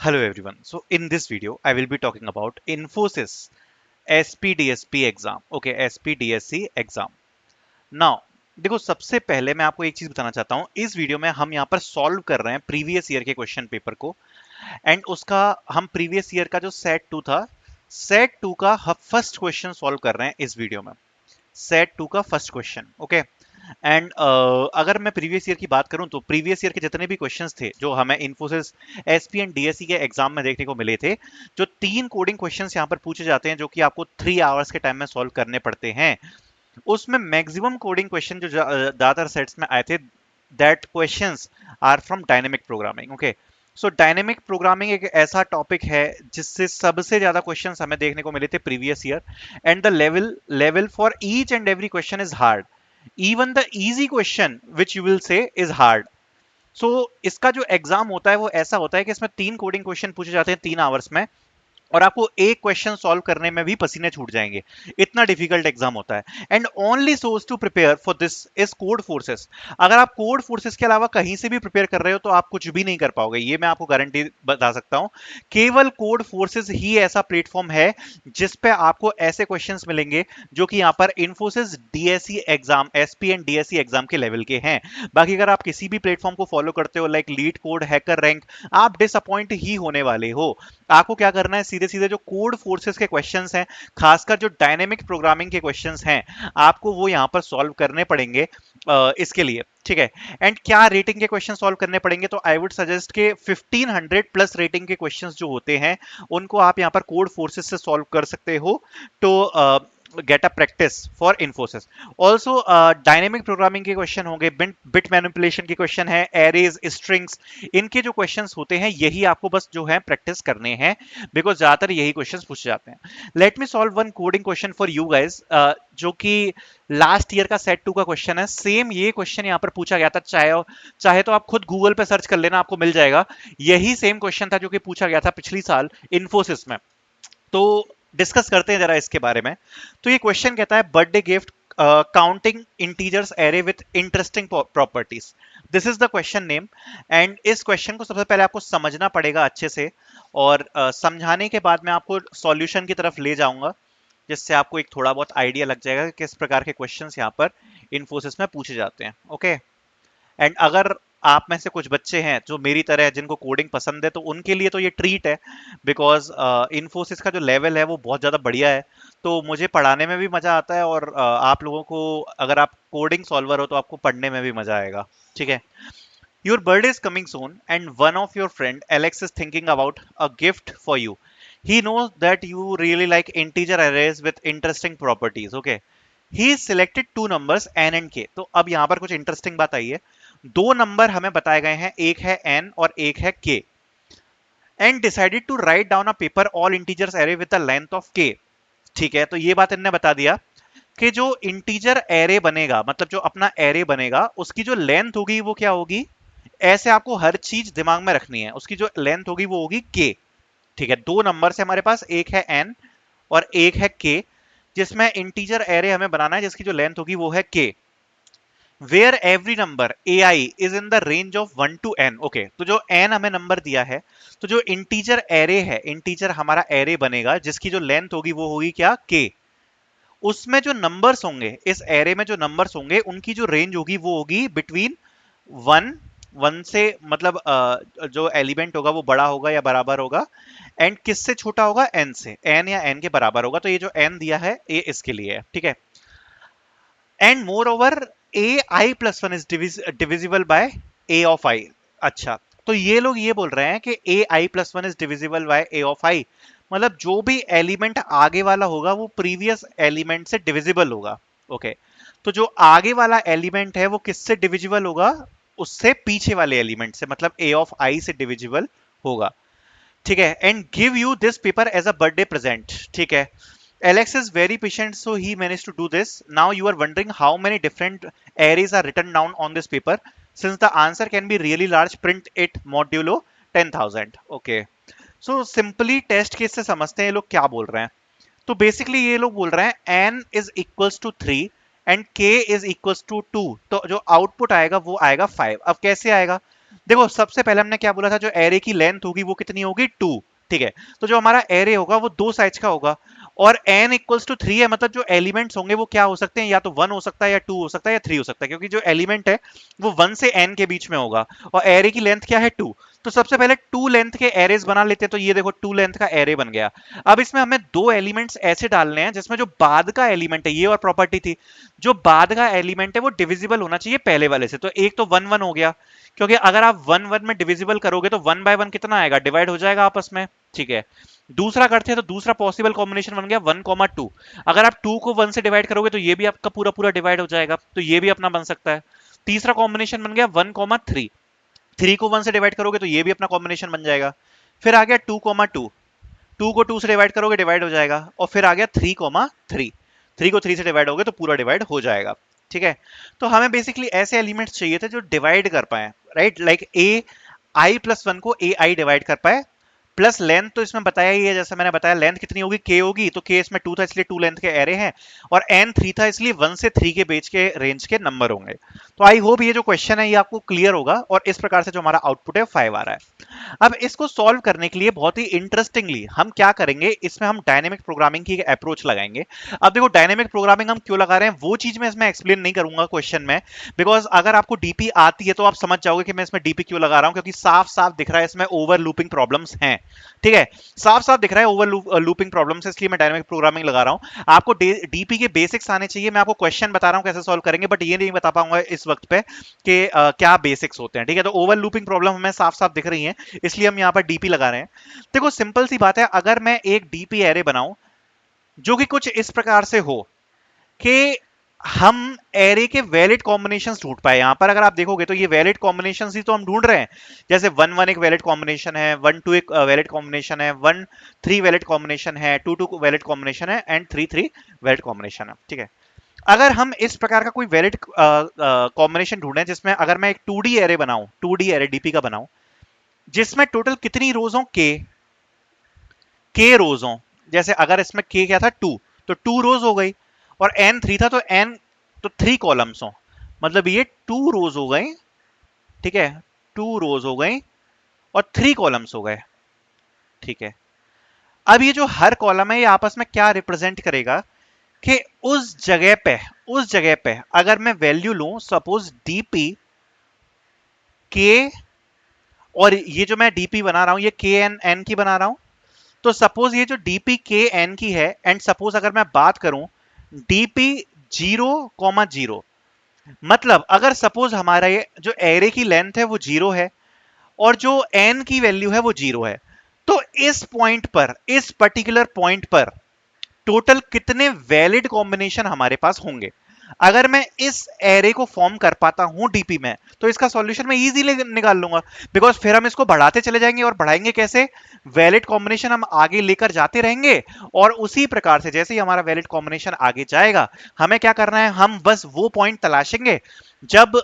Hello everyone. So in this video, I will be talking about Infosys SPDSP exam. Okay, SPDSC exam. Now, देखो सबसे पहले मैं आपको एक चीज बताना चाहता हूं. इस वीडियो में हम यहाँ पर सॉल्व कर रहे हैं प्रीवियस ईयर के क्वेश्चन पेपर को एंड उसका हम प्रीवियस ईयर का जो सेट 2 था, सेट 2 का फर्स्ट क्वेश्चन सॉल्व कर रहे हैं इस वीडियो में. सेट 2 का फर्स्ट क्वेश्चन. ओके. एंड अगर मैं प्रीवियस ईयर की बात करूं तो प्रीवियस ईयर के जितने भी क्वेश्चंस थे जो हमें इन्फोसिस एसपी एंड डीएससी के एग्जाम में देखने को मिले थे, जो 3 कोडिंग क्वेश्चंस यहां पर पूछे जाते हैं जो कि आपको 3 आवर्स के टाइम में सॉल्व करने पड़ते हैं, उसमें मैक्सिमम कोडिंग क्वेश्चन जो ज्यादातर सेट्स में आए थे, that questions are from dynamic programming. Okay. So dynamic programming एक ऐसा टॉपिक है जिससे सबसे ज्यादा क्वेश्चंस हमें देखने को मिले थे previous year and the level for each and every question is hard. even the easy question which you will say is hard. So इसका जो एग्जाम होता है वो ऐसा होता है कि इसमें 3 कोडिंग क्वेश्चन पूछे जाते हैं 3 आवर्स में और आपको एक क्वेश्चन सॉल्व करने में भी पसीने छूट जाएंगे, इतना डिफिकल्ट एग्जाम होता है. And only source to prepare for this is Codeforces. अगर आप कोड फोर्सेस के अलावा कहीं से भी प्रिपेयर कर रहे हो तो आप कुछ भी नहीं कर पाओगे, ये मैं आपको गारंटी बता सकता हूं. केवल कोड फोर्सेस ही ऐसा प्लेटफॉर्म है जिस पे आपको ऐसे क्वेश्चंस मिलेंगे जो कि यहाँ पर Infosys DSC exam, SP and DSC exam के लेवल के हैं. बाकी अगर आप किसी भी प्लेटफॉर्म को फॉलो करते हो like leet code, hacker rank, आप डिसअपॉइंट ही होने वाले हो. आपको क्या करना है, सीधे सीधे जो कोड फोर्सेस के क्वेश्चंस हैं, खासकर जो डायनेमिक प्रोग्रामिंग के क्वेश्चंस हैं, आपको वो यहां पर सॉल्व करने पड़ेंगे इसके लिए. ठीक है. एंड क्या रेटिंग के क्वेश्चन सॉल्व करने पड़ेंगे, तो आई वुड सजेस्ट के 1500 प्लस रेटिंग के क्वेश्चंस जो होते हैं उनको आप यहां पर कोड फोर्सेस से सॉल्व कर सकते हो तो get a practice for Infosys. Also dynamic programming के क्वेश्चन होंगे, बिट मैनिपुलेशन के क्वेश्चन है, एरेज, स्ट्रिंग्स, इनके जो क्वेश्चंस होते हैं यही आपको बस जो है प्रैक्टिस करने हैं बिकॉज ज्यादातर यही क्वेश्चंस पूछे जाते हैं. Let me solve one coding question for you guys जो कि लास्ट ईयर का सेट 2 का क्वेश्चन है. सेम ये क्वेश्चन यहाँ पर पूछा गया था, चाहे तो आप खुद गूगल पे सर्च कर लेना, आपको मिल जाएगा. यही सेम क्वेश्चन था जो कि पूछा गया था पिछली साल इन्फोसिस में. तो डिस्कस करते हैं जरा इसके बारे में. तो ये क्वेश्चन कहता है birthday gift counting integers array with interesting properties. This is the question name. And इस क्वेश्चन को सबसे पहले आपको समझना पड़ेगा अच्छे से और समझाने के बाद मैं आपको सॉल्यूशन की तरफ ले जाऊंगा जिससे आपको एक थोड़ा बहुत आइडिया लग जाएगा कि किस प्रकार के क्वेश्चंस यहाँ पर इन्फोसिस में पूछे जाते हैं. ओके. एंड अगर आप में से कुछ बच्चे हैं जो मेरी तरह है जिनको कोडिंग पसंद है तो उनके लिए तो ये ट्रीट है बिकॉज इन्फोसिस का जो लेवल है वो बहुत ज़्यादा बढ़िया है. तो मुझे पढ़ाने में भी मज़ा आता है और आप लोगों को, अगर आप कोडिंग सॉल्वर हो तो आपको पढ़ने में भी मज़ा आएगा. ठीक है. Your birthday is coming soon and one of your friend Alex is thinking about a gift for you. He knows that you really like integer arrays with interesting properties. Okay. He selected two numbers n and k. तो अब यहां पर कुछ interesting बात आई है. दो number हमें बताए गए हैं, एक है n और एक है k. And decided to write down a paper all integers array with the length of k. ठीक है. तो ये बात इन्होंने बता दिया कि जो इंटीजर एरे बनेगा, मतलब जो अपना एरे बनेगा, उसकी जो लेंथ होगी वो क्या होगी. ऐसे आपको हर चीज दिमाग में रखनी है. उसकी जो लेंथ होगी वो होगी k. ठीक है. दो नंबर से हमारे पास, एक है n और एक है k, जिसमें इंटीजर एरे हमें बनाना है जिसकी जो लेंथ होगी वो है k. Where every number ai is in the range of 1 to n. Okay. तो जो n हमें नंबर दिया है, तो जो इंटीजर एरे है, इंटीजर हमारा एरे बनेगा जिसकी जो लेंथ होगी वो होगी क्या, k. उसमें जो नंबर्स होंगे, इस एरे में जो नंबर्स होंगे उनकी जो रेंज होगी वो होगी बिटवीन 1 से, मतलब जो एलिमेंट होगा वो बड़ा होगा या बराबर होगा, एंड किससे छोटा होगा, n से. n या n के बराबर होगा. तो ये जो n दिया है ये इसके लिए है. ठीक है. And moreover A I plus one is divisible by A of I. अच्छा. तो ये लोग ये बोल रहे हैं कि A I plus one is divisible by A of I, मतलब जो भी एलिमेंट आगे वाला होगा वो प्रीवियस एलिमेंट से डिविजिबल होगा. ओके. तो जो आगे वाला एलिमेंट है वो किससे डिविजिबल होगा, उससे पीछे वाले एलिमेंट से, मतलब ए ऑफ आई से डिविजिबल होगा. ठीक है. And give you this paper as a birthday present. ठीक है. Alex is very patient, so he managed to do this. Now you are wondering how many different arrays are written down on this paper. Since the answer can be really large, print it modulo 10,000. Okay. So simply test case से समझते हैं ये लोग क्या बोल रहे हैं. तो बेसिकली ये लोग बोल रहे हैं n is equals to 3 and k is equals to 2. तो जो आउटपुट आएगा वो आएगा 5. अब कैसे आएगा, देखो सबसे पहले हमने क्या बोला था, जो एरे की लेंथ होगी वो कितनी होगी, 2। ठीक है, तो जो हमारा एरे होगा वो 2 साइज का होगा, और n इक्वल्स टू 3 है, मतलब जो एलिमेंट्स होंगे वो क्या हो सकते हैं, या तो 1 हो सकता है, या 2 हो सकता है, या 3 हो सकता है, क्योंकि जो एलिमेंट है वो 1 से n के बीच में होगा, और एरे की लेंथ क्या है, 2। तो सबसे पहले 2 लेंथ के एरेज बना लेते हैं, तो ये देखो 2 लेंथ का एरे बन गया। अब इसमें हमें दो एलिमेंट्स ऐसे डालने हैं जिसमें जो बाद का एलिमेंट है, ये और प्रॉपर्टी थी, जो बाद का एलिमेंट है वो डिविजिबल होना चाहिए पहले वाले से। तो एक तो 1 1 हो गया, क्योंकि अगर आप 1 1 में डिविजिबल करोगे तो 1 बाय 1 कितना आएगा, डिवाइड हो जाएगा आपस में। ठीक है, दूसरा करते हैं, तो दूसरा पॉसिबल कॉम्बिनेशन बन गया 1 2। अगर आप 2 को 1 से डिवाइड करोगे तो ये भी आपका पूरा पूरा डिवाइड हो जाएगा, तो ये भी अपना बन सकता है। तीसरा कॉम्बिनेशन बन गया 1 3। 3 को 1 से डिवाइड करोगे तो ये भी अपना कॉम्बिनेशन बन जाएगा। फिर आ गया 2 2। 2 को 2 से डिवाइड करोगे, डिवाइड हो जाएगा। और फिर आ गया 3 3। 3 को 3 से डिवाइड होगे तो पूरा डिवाइड हो जाएगा। ठीक है, तो हमें बेसिकली ऐसे एलिमेंट्स चाहिए थे जो डिवाइड कर पाए, right, like a I plus 1 को ए आई डिवाइड कर पाए, प्लस लेंथ तो इसमें बताया ही है, जैसे मैंने बताया लेंथ कितनी होगी, के होगी, तो के इसमें 2 था इसलिए 2 लेंथ के एरे हैं, और एन 3 था इसलिए 1 से 3 के बीच के रेंज के नंबर होंगे। तो आई होप ये जो क्वेश्चन है ये आपको क्लियर होगा, और इस प्रकार से जो हमारा आउटपुट है 5 आ रहा है। अब इसको सॉल्व करने के लिए बहुत ही इंटरेस्टिंगली हम क्या करेंगे, इसमें हम डायनेमिक प्रोग्रामिंग की एक अप्रोच लगाएंगे। अब देखो डायनेमिक प्रोग्रामिंग हम क्यों लगा रहे हैं वो चीज मैं इसमें एक्सप्लेन नहीं करूंगा क्वेश्चन में, बिकॉज अगर आपको डीपी आती है तो आप समझ जाओगे कि मैं इसमें डीपी क्यों लगा रहा हूं, क्योंकि साफ साफ दिख रहा है इसमें ओवर लूपिंग प्रॉब्लम्स हैं। ठीक है, साफ साफ दिख रहा है ओवर लूपिंग प्रॉब्लम्स, इसलिए मैं डायनेमिक प्रोग्रामिंग लगा रहा हूं। आपको डीपी के बेसिक्स आने चाहिए, मैं आपको क्वेश्चन बता रहा हूं कैसे सॉल्व करेंगे, बट ये नहीं बता पाऊंगा इस वक्त पे कि क्या बेसिक्स होते हैं। ठीक है, तो ओवर लूपिंग प्रॉब्लम हमें साफ साफ दिख रही है, इसलिए हम यहाँ पर डीपी लगा रहे हैं। देखो सिंपल सी बात है, अगर मैं एक डीपी एरे बनाऊं जो कि कुछ इस प्रकार से हो कि हम एरे के वैलिड कॉम्बिनेशंस ढूंढ पाए, यहां पर अगर आप देखोगे तो ये वैलिड कॉम्बिनेशंस ही तो हम ढूंढ रहे हैं। जैसे 1 1 एक वैलिड कॉम्बिनेशन है, 1 2 एक वैलिड कॉम्बिनेशन है, 1 3 वैलिड कॉम्बिनेशन है, 2 2 वैलिड कॉम्बिनेशन है, एंड 3 3 वैलिड कॉम्बिनेशन है। ठीक है, अगर हम इस प्रकार का कोई वैलिड कॉम्बिनेशन ढूंढें जिसमें अगर मैं एक 2D एरे बनाऊं, 2D एरे डीपी का बनाऊं, जिसमें टोटल कितनी रोज हो, के रोज हो, जैसे अगर इसमें के क्या था 2, तो 2 रोज हो गई, और एन 3 था तो एन, तो 3 कॉलम्स हो, मतलब ये 2 रोज हो गई। ठीक है, 2 रोज हो गई और 3 कॉलम्स हो गए। ठीक है, अब ये जो हर कॉलम है ये आपस में क्या रिप्रेजेंट करेगा कि उस जगह पे अगर मैं वैल्यू लूं, सपोज डीपी के, और ये जो मैं डीपी बना रहा हूं ये के एन एन की बना रहा हूं, तो सपोज ये जो डीपी के एन की है, एंड सपोज अगर मैं बात करूं डीपी 0 0, मतलब अगर सपोज हमारा ये जो एरे की लेंथ है वो 0 है, और जो एन की वैल्यू है वो 0 है, तो इस पॉइंट पर, इस पर्टिकुलर पॉइंट पर टोटल कितने वैलिड कॉम्बिनेशन हमारे पास होंगे। अगर मैं इस एरे को फॉर्म कर पाता हूं डीपी में, तो इसका सॉल्यूशन मैं इजीली निकाल लूंगा, बिकॉज फिर हम इसको बढ़ाते चले जाएंगे, और बढ़ाएंगे कैसे, वैलिड कॉम्बिनेशन हम आगे लेकर जाते रहेंगे, और उसी प्रकार से जैसे ही हमारा वैलिड कॉम्बिनेशन आगे जाएगा, हमें क्या करना है, हम बस वो पॉइंट तलाशेंगे जब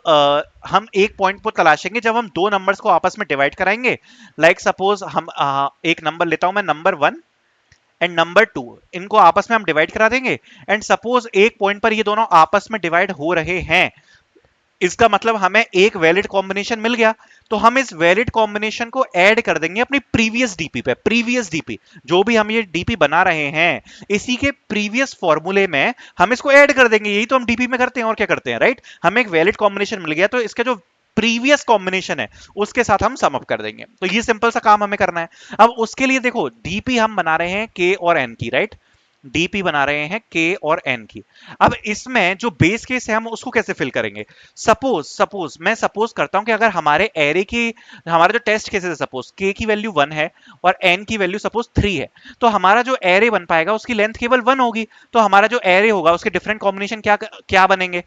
हम एक पॉइंट को तलाशेंगे जब हम दो नंबर्स को आपस में डिवाइड कराएंगे। लाइक सपोज हम एक नंबर लेता हूं मैं, नंबर 1 एंड नंबर 2, इनको आपस में हम डिवाइड करा देंगे, एंड सपोज एक पॉइंट पर ये दोनों आपस में डिवाइड हो रहे हैं, इसका मतलब हमें एक वैलिड कॉम्बिनेशन मिल गया, तो हम इस वैलिड कॉम्बिनेशन को ऐड कर देंगे अपनी प्रीवियस डीपी पे। प्रीवियस डीपी जो भी हम ये डीपी बना रहे हैं, इसी के प्रीवियस फॉर्मूले में हम इसको ऐड कर देंगे, यही तो हम डीपी में करते हैं, और क्या करते हैं, राइट, हमें एक वैलिड कॉम्बिनेशन मिल गया तो इसका जो प्रीवियस कॉम्बिनेशन है उसके साथ हम सम अप कर देंगे। तो ये सिंपल सा काम हमें करना है। अब उसके लिए देखो डीपी हम बना रहे हैं के और एन की, राइट, डीपी बना रहे हैं के और एन की। अब इसमें जो बेस केस है हम उसको कैसे फिल करेंगे, सपोज मैं सपोज करता हूं कि अगर हमारे एरे की, हमारा जो टेस्ट केस है, सपोज के की वैल्यू 1 है और एन की वैल्यू सपोज 3 है, तो हमारा जो एरे बन पाएगा उसकी लेंथ केवल 1 होगी, तो हमारा जो एरे होगा उसके डिफरेंट कॉम्बिनेशन क्या क्या बनेंगे,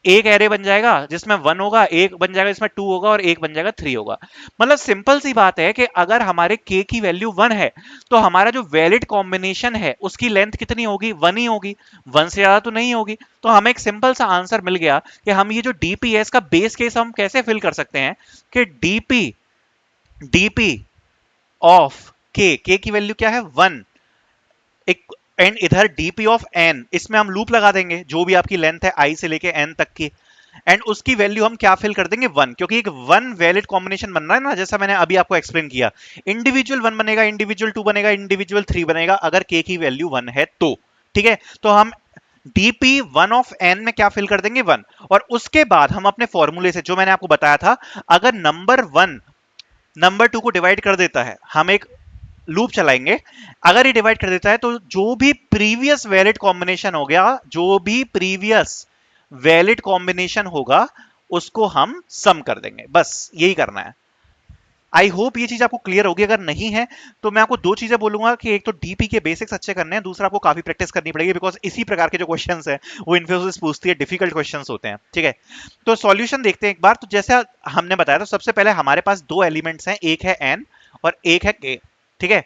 एक एरे बन जाएगा जिसमें 1 होगा, एक बन जाएगा जिसमें 2 होगा, और एक बन जाएगा 3 होगा। मतलब सिंपल सी बात है कि अगर हमारे k की वैल्यू 1 है, तो हमारा जो वैलिड कॉम्बिनेशन है उसकी लेंथ कितनी होगी, 1 ही होगी, 1 से ज्यादा तो नहीं होगी। तो हमें एक सिंपल सा आंसर मिल गया कि हम ये जो डीपी है इसका बेस केस हम कैसे फिल कर सकते हैं कि डीपी डीपी ऑफ के की वैल्यू क्या है, 1, एक, एंड इधर डीपी ऑफ एन, इसमें हम लूप लगा देंगे जो भी आपकी लेंथ है आई से लेके एन तक की। एंड उसकी वैल्यू हम क्या फिल कर देंगे 1, क्योंकि एक 1 वैलिड कॉम्बिनेशन बन रहा है ना, जैसा मैंने अभी आपको एक्सप्लेन किया। इंडिविजुअल 1 बनेगा, इंडिविजुअल 2 बनेगा, इंडिविजुअल 3 बनेगा अगर k की वैल्यू 1 है तो। ठीक है, तो हम dp 1 ऑफ n में क्या फिल कर देंगे 1, और उसके बाद हम अपने फॉर्मूले से जो मैंने आपको बताया था, अगर नंबर 1 नंबर 2 को डिवाइड कर देता है, हम एक लूप चलाएंगे, अगर ये डिवाइड कर देता है तो जो भी प्रीवियस वैलिड कॉम्बिनेशन हो गया, जो भी प्रीवियस वैलिड कॉम्बिनेशन होगा उसको हम सम कर देंगे, बस यही करना है। आई होप ये चीज आपको क्लियर होगी। अगर नहीं है तो मैं आपको दो चीजें बोलूंगा कि एक तो डीपी के बेसिक्स अच्छे करने हैं, दूसरा आपको काफी प्रैक्टिस करनी पड़ेगी, बिकॉज इसी प्रकार के जो क्वेश्चंस हैं वो इन्फोसिस पूछती है, डिफिकल्ट क्वेश्चंस होते हैं। ठीक है, तो सॉल्यूशन देखते हैं एक बार। तो जैसा हमने बताया, तो सबसे पहले हमारे पास दो एलिमेंट्स हैं, एक है एन और एक है के। ठीक है,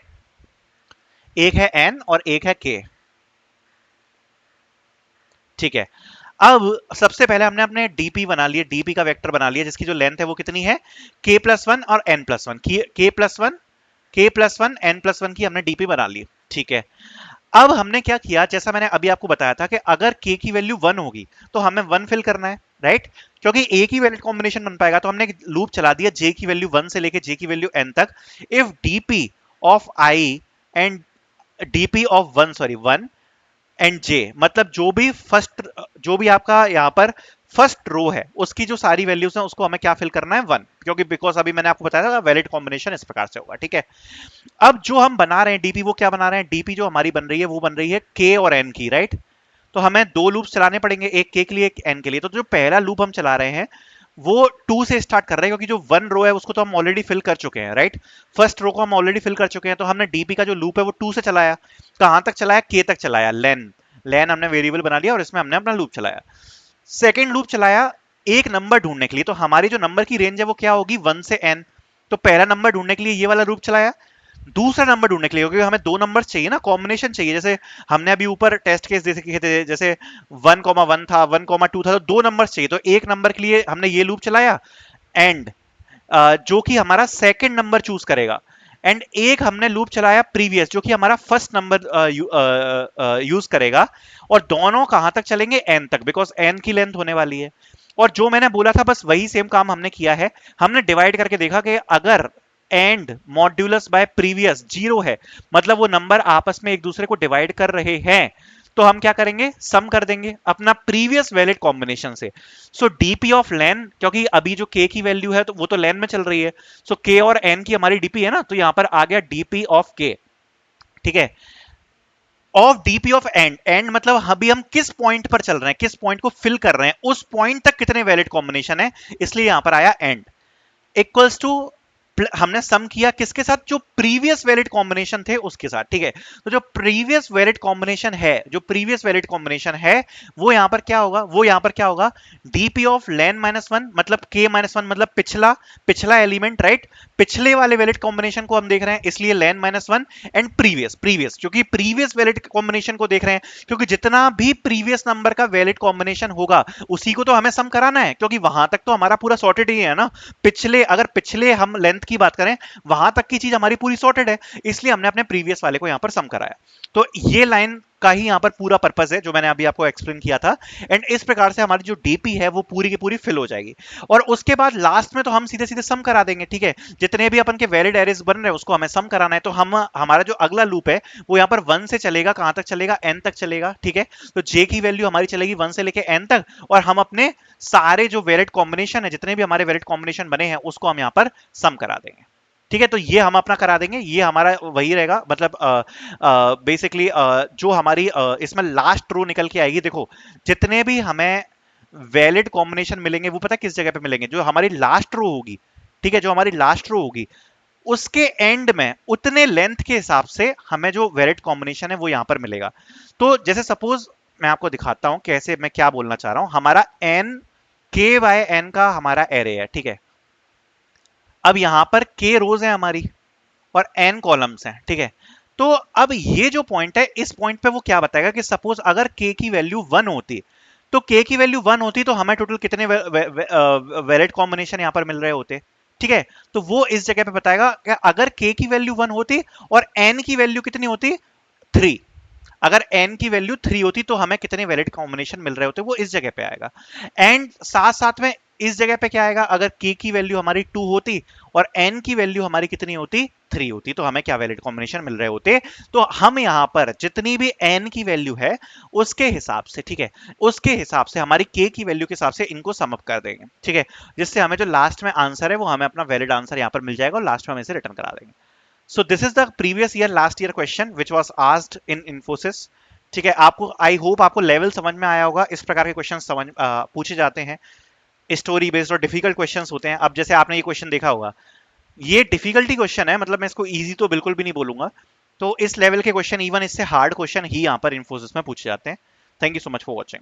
एक है एन और एक है के। ठीक है, अब सबसे पहले हमने अपने डीपी बना लिए, डीपी का वेक्टर बना लिया जिसकी जो लेंथ है वो कितनी है, के प्लस वन और एन प्लस वन की, K plus one N plus one की हमने डीपी बना ली। ठीक है, अब हमने क्या किया, जैसा मैंने अभी आपको बताया था कि अगर k की वैल्यू 1 होगी तो हमें 1 फिल करना है, राइट? क्योंकि एक ही वैलिड कॉम्बिनेशन बन पाएगा, तो हमने लूप चला दिया j की वैल्यू 1 से लेके j की वैल्यू n तक। If dp of i and dp of 1 sorry 1 and j, मतलब जो भी फर्स्ट, जो भी आपका यहाँ पर फर्स्ट रो है उसकी जो सारी वैल्यूज हैं उसको हमें क्या फिल करना है 1, क्योंकि बिकॉज अभी मैंने आपको बताया था वैलिड कॉम्बिनेशन इस प्रकार से होगा। ठीक है, अब जो हम बना रहे हैं डीपी, वो क्या बना रहे हैं, डीपी जो हमारी बन रही है वो बन रही है के और एन की, राइट? तो हमें दो लूप चलाने पड़ेंगे, एक के लिए एक एन के लिए। तो जो पहला लूप हम चला रहे हैं वो 2 से स्टार्ट कर रहे हैं, क्योंकि जो 1 रो है उसको तो हम ऑलरेडी फिल कर चुके हैं, राइट? फर्स्ट रो को हम ऑलरेडी फिल कर चुके हैं, तो हमने डीपी का जो लूप है वो 2 से चलाया, कहां तक चलाया, के तक चलाया, लेन लेन हमने वेरिएबल बना लिया और इसमें हमने अपना लूप चलाया। सेकेंड लूप चलाया एक नंबर ढूंढने के लिए, तो हमारी जो नंबर की रेंज है वो क्या होगी 1 से n। तो पहला नंबर ढूंढने के लिए ये वाला लूप चलाया, दूसरा नंबर ढूंढने के लिए, क्योंकि हमें दो नंबर चाहिए ना, कॉम्बिनेशन चाहिए। जैसे हमने अभी ऊपर टेस्ट केस देखे थे, जैसे 1,1 था, 1,2 था, तो दो नंबर चाहिए, तो एक नंबर के लिए हमने ये लूप चलाया, एंड जो कि हमारा सेकंड नंबर चूज करेगा, एंड एक हमने लूप चलाया प्रीवियस जो कि हमारा फर्स्ट नंबर यूज करेगा, और दोनों कहां तक चलेंगे, एन तक, बिकॉज एन की लेंथ होने वाली है। और जो मैंने बोला था बस वही सेम काम हमने किया है, हमने डिवाइड करके देखा कि अगर एंड मॉड्यूलस बाय प्रीवियस 0 है, मतलब वो नंबर आपस में एक दूसरे को डिवाइड कर रहे हैं, तो हम क्या करेंगे, सम कर देंगे अपना प्रीवियस वैलिड कॉम्बिनेशन से। सो डीपी ऑफ लेन, क्योंकि अभी जो के की वैल्यू है तो वो तो लेन में चल रही है, सो के और एन की हमारी डीपी है ना, तो यहां पर आ गया डीपी ऑफ के। ठीक है, of DP of and, and मतलब अभी हम किस पॉइंट पर चल रहे हैं, किस पॉइंट को फिल कर रहे हैं, उस पॉइंट तक कितने वैलिड कॉम्बिनेशन है, इसलिए यहां पर आया एंड, इक्वल्स टू, हमने सम किया किसके साथ, जो प्रीवियस वैलिड कॉम्बिनेशन थे उसके साथ। ठीक है, तो जो प्रीवियस वैलिड कॉम्बिनेशन है, जो प्रीवियस वैलिड कॉम्बिनेशन है वो यहां पर क्या होगा, वो यहां पर क्या होगा, DP of lane minus one, मतलब के माइनस वन, मतलब पिछला पिछला एलिमेंट, राइट? पिछले वाले वैलिड कॉम्बिनेशन को हम देख रहे हैं इसलिए len minus one, and previous previous क्योंकि प्रीवियस वैलिड कॉम्बिनेशन को देख रहे हैं, क्योंकि जितना भी प्रीवियस नंबर का वैलिड कॉम्बिनेशन होगा उसी को तो हमें सम कराना है, क्योंकि वहां तक तो हमारा पूरा सॉर्टेड ही है ना। पिछले, अगर पिछले हम लेंथ की बात करें वहां तक की चीज हमारी पूरी सॉर्टेड है, इसलिए हमने अपने प्रीवियस वाले को यहां पर सम कराया। तो ये लाइन का ही यहां पर पूरा पर्पस है जो मैंने अभी आपको एक्सप्लेन किया था, एंड इस प्रकार से हमारी जो डीपी है वो पूरी की पूरी फिल हो जाएगी। और उसके बाद लास्ट में तो हम सीधे सीधे सम करा देंगे। ठीक है, जितने भी अपन के वैलिड एरेज बन रहे हैं उसको हमें सम कराना है, तो हम हमारा जो अगला लूप है वो यहां पर 1 से चलेगा, कहां तक चलेगा, n तक चलेगा। ठीक है, तो j की वैल्यू हमारी चलेगी 1 से लेके n तक, और हम अपने सारे जो वैलिड कॉम्बिनेशन है, जितने भी हमारे वैलिड कॉम्बिनेशन बने हैं उसको हम यहां पर सम करा देंगे। ठीक है, तो ये हम अपना करा देंगे, ये हमारा वही रहेगा, मतलब बेसिकली जो हमारी इसमें लास्ट रो निकल के आएगी, देखो जितने भी हमें वैलिड कॉम्बिनेशन मिलेंगे वो पता है किस जगह पे मिलेंगे, जो हमारी लास्ट रो होगी। ठीक है, जो हमारी लास्ट रो होगी उसके एंड में उतने लेंथ के हिसाब से हमें जो वैलिड कॉम्बिनेशन है वो यहां पर मिलेगा। तो जैसे सपोज मैं आपको दिखाता हूं कैसे, मैं क्या बोलना चाह रहा हूं, हमारा एन, के बाय एन का हमारा एरे है। ठीक है, अब यहां पर के रोज है हमारी और एन कॉलम्स हैं। ठीक है, तो अब ये जो पॉइंट है, इस पॉइंट पे वो क्या बताएगा कि सपोज अगर के की वैल्यू 1 होती, तो के की वैल्यू 1 होती तो हमें टोटल कितने वैलिड कॉम्बिनेशन यहां पर मिल रहे होते। ठीक है, तो वो इस जगह पे बताएगा कि अगर के की वैल्यू 1 होती और एन की वैल्यू कितनी होती 3, अगर n की वैल्यू 3 होती तो हमें कितने वैलिड कॉम्बिनेशन मिल रहे होते वो इस जगह पे आएगा। एंड साथ साथ में इस जगह पे क्या आएगा, अगर k की वैल्यू हमारी 2 होती और n की वैल्यू हमारी कितनी होती 3 होती, तो हमें क्या वैलिड कॉम्बिनेशन मिल रहे होते। तो हम यहां पर जितनी भी n की वैल्यू है उसके हिसाब से, ठीक है, उसके हिसाब से हमारी k की वैल्यू के हिसाब से इनको सम अप कर देंगे, ठीक है, जिससे हमें जो लास्ट में आंसर है वो हमें अपना वैलिड आंसर यहां पर मिल जाएगा और लास्ट में हम इसे रिटर्न करा देंगे। So this is the previous year last year question which was asked in Infosys. ठीक है, आपको आई होप आपको लेवल समझ में आया होगा, इस प्रकार के क्वेश्चन समझ पूछे जाते हैं, स्टोरी बेस्ड और डिफिकल्ट क्वेश्चंस होते हैं। अब जैसे आपने ये क्वेश्चन देखा होगा, ये डिफिकल्टी क्वेश्चन है, मतलब मैं इसको इजी तो बिल्कुल भी नहीं बोलूंगा। तो इस लेवल के क्वेश्चन, इवन इससे हार्ड क्वेश्चन ही यहाँ पर इन्फोसिस में पूछे जाते हैं। Thank you so much for watching.